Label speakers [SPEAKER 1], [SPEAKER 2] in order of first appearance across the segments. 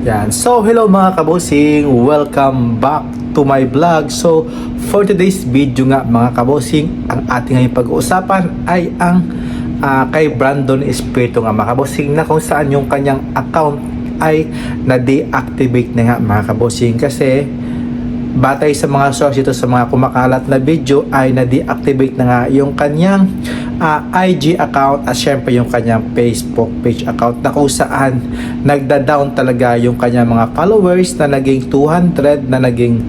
[SPEAKER 1] Yan. So, hello mga kabosing. Welcome back to my vlog. So, for today's video nga mga kabosing, ang ating ngayong pag-uusapan ay ang kay Brandon Espiritu nga mga kabosing, na kung saan yung kanyang account ay na-deactivate na nga mga kabosing, kasi batay sa mga source ito sa mga kumakalat na video ay na-deactivate na nga yung kanyang IG account at syempre yung kanyang Facebook page account, na kung saan nagda-down talaga yung kanyang mga followers na naging 200 na naging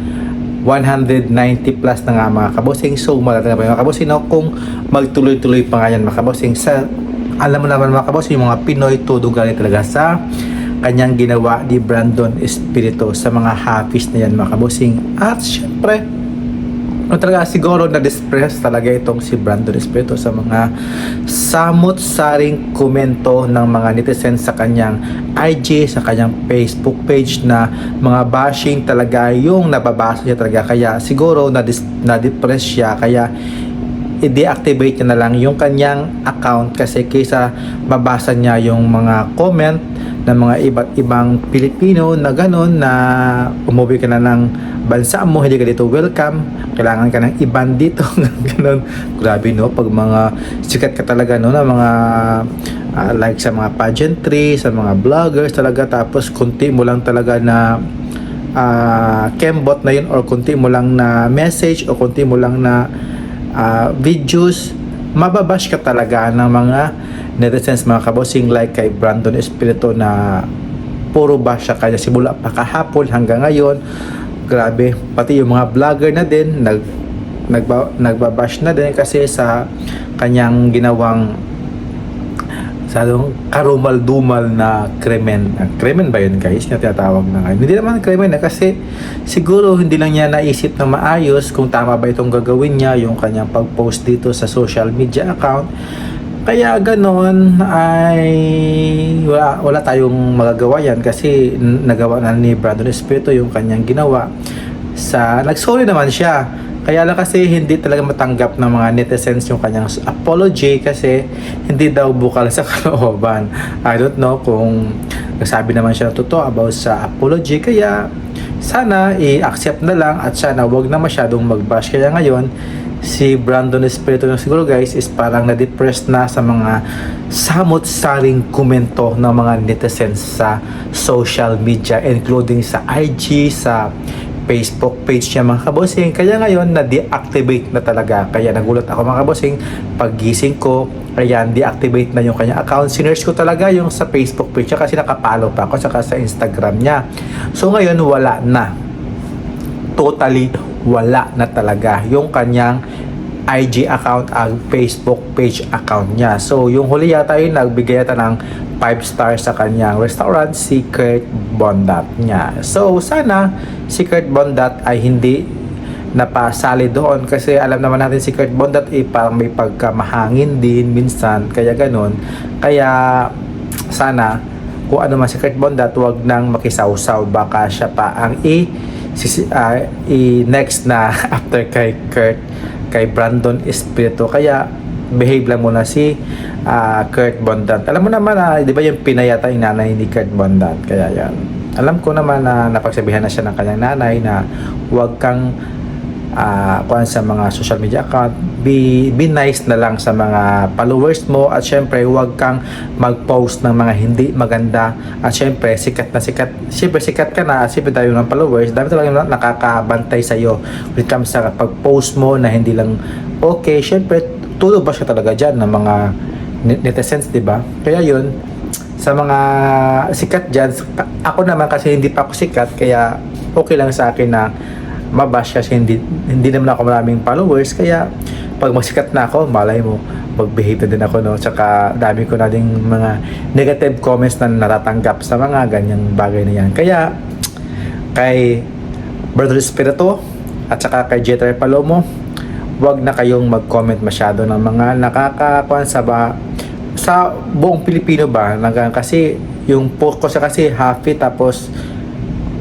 [SPEAKER 1] 190 plus na nga mga kabosing. So malata na ba mga kabosing, no? Kung magtuloy-tuloy pa nga yan mga kabosing, sa alam mo naman mga kabosing, yung mga Pinoy todo galing talaga sa kanyang ginawa ni Brandon Espiritu sa mga hafiz na yan mga kabosing. At syempre talaga siguro na-distress talaga itong si Brandon Espiritu sa mga samot-saring komento ng mga netizens sa kanyang IG, sa kanyang Facebook page, na mga bashing talaga yung nababasa niya talaga. Kaya siguro na-depress siya, kaya i-deactivate niya na lang yung kanyang account, kasi kaysa mabasa niya yung mga comment ng mga iba't ibang Pilipino na gano'n, na umuwi ka na ng bansa mo, hindi ka dito welcome, kailangan ka ng iban dito gano'n. Grabe, no? Pag mga sikat ka talaga, no, na mga like sa mga pageantry, sa mga vloggers talaga, tapos kunti mo lang talaga na kembot na yun, or kunti mo lang na message, o kunti mo lang na videos, mababash ka talaga ng mga netizens mga kabosing, like kay Brandon Espiritu, na puro bash siya kaya simula pa kahapon hanggang ngayon. Grabe, pati yung mga vlogger na din nagbabash na din kasi sa kanyang ginawang sadong karumal-dumal na krimen. Krimen ba yun guys na tinatawag na ngayon? Hindi naman krimen na, kasi siguro hindi lang niya naisip na maayos kung tama ba itong gagawin niya, yung kanyang pag-post dito sa social media account. Kaya ganon ay wala tayong magagawa yan, kasi nagawa na ni Brandon Espiritu yung kanyang ginawa. Nagsorry naman siya, kaya lang kasi hindi talaga matanggap ng mga netizens yung kanyang apology, kasi hindi daw bukal sa kalooban. I don't know kung nagsabi naman siya ng totoo about sa apology, kaya sana i-accept na lang at sana wag na masyadong mag-bash. Kaya ngayon si Brandon Espiritu na siguro guys is parang na-depressed na sa mga samot-saring komento ng mga netizens sa social media, including sa IG, sa Facebook page niya mga kabosing. Kaya ngayon na-deactivate na talaga. Kaya nagulat ako mga kabosing, paggising ko, kaya deactivate na yung kanya account. Sinearch ko talaga yung sa Facebook page niya, kasi nakapalo pa ako, saka sa Instagram niya. So ngayon wala na, totally wala na talaga yung kanyang IG account ang Facebook page account niya. So yung huli yata yun, nagbigay yata ng 5 stars sa kanyang restaurant, si Kurt Bondat niya. So sana si Kurt Bondat ay hindi napasali doon, kasi alam naman natin si Kurt Bondat parang may pagkamahangin din minsan, kaya ganun. Kaya sana kung ano man si Kurt Bondat, wag nang makisawsaw, baka siya pa ang next na after kay Brandon Espiritu. Kaya behave lang muna si Kurt Bondat. Alam mo naman di ba yung pinayata yung nanay ni Kurt Bondat? Kaya yan, alam ko naman na napagsabihan na siya ng kanyang nanay na huwag kang kuhan sa mga social media account, be nice na lang sa mga followers mo, at syempre huwag kang mag-post ng mga hindi maganda. At syempre sikat ka na, at syempre tayo ng followers, dami talaga nakakabantay sa iyo when it comes sa pag-post mo na hindi lang okay. Syempre tulo ba siya talaga dyan ng mga netizens, diba? Kaya yun, sa mga sikat dyan, ako naman kasi hindi pa ako sikat, kaya okay lang sa akin na mabash, kasi hindi naman ako maraming followers. Kaya pag magsikat na ako, malay mo mag-behave na din ako, no? Tsaka dami ko na ding mga negative comments na natatanggap sa mga ganyang bagay na yan. Kaya kay Brother Espiritu at saka kay Jeter Palomo, wag na kayong mag-comment masyado ng mga nakakakuan sa buong Pilipino ba, kasi yung post ko kasi happy, tapos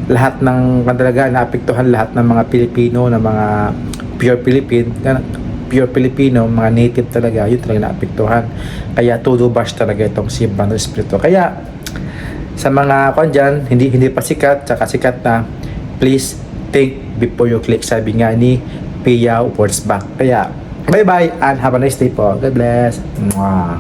[SPEAKER 1] lahat ng talaga naapektuhan lahat ng mga Pilipino, na mga pure Filipino, mga native talaga, yun talaga naapektuhan. Kaya todo bash talaga itong si Brandon Espiritu. Kaya Sa mga kwan dyan, hindi pa sikat, tsaka sikat na, please think before you click. Sabi nga ni Pia Wurzbach. Kaya, bye-bye and have a nice day po. God bless. Mwah.